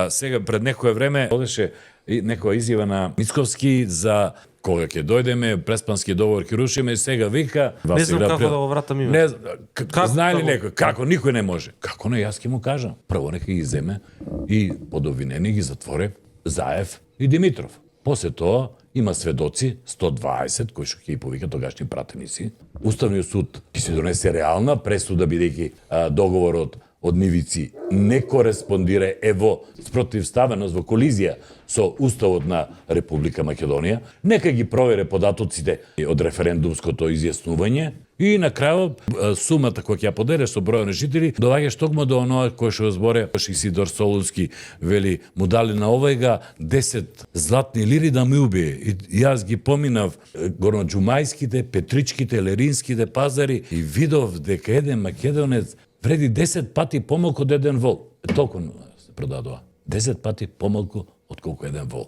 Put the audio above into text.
Сега, пред некое време, одеше некоја изјава на Мицковски за кога ќе дојдеме, преспански договор ќе рушиме, сега вика... Не знам како да го вратам името. Знае ли некој? Како? Никој не може. Како не? Јас ќе му кажам. Прво нека ги земе и подобвинени ги затворе Заев и Димитров. После тоа има сведоци, 120, кои што ќе ги повика тогашни пратеници. Уставниот суд ќе се донесе реална пресуда, бидејќи договорот од нивици не кореспондира во спротивставеност, во колизија со Уставот на Република Македонија. Нека ги провере податоците од референдумското изјаснување и на крајот сумата која ќе ја поделе со бројот на жители доаѓаш токму до оноа кој што зборе Исидор Солунски, вели му дали на овојга 10 златни лири да ме убие. И јас ги поминав горноџумајските, петричките, леринските пазари и видов дека еден македонец вреди 10 пати помалку од еден вол. Толку се продадува. 10 пати помалку од колку еден вол.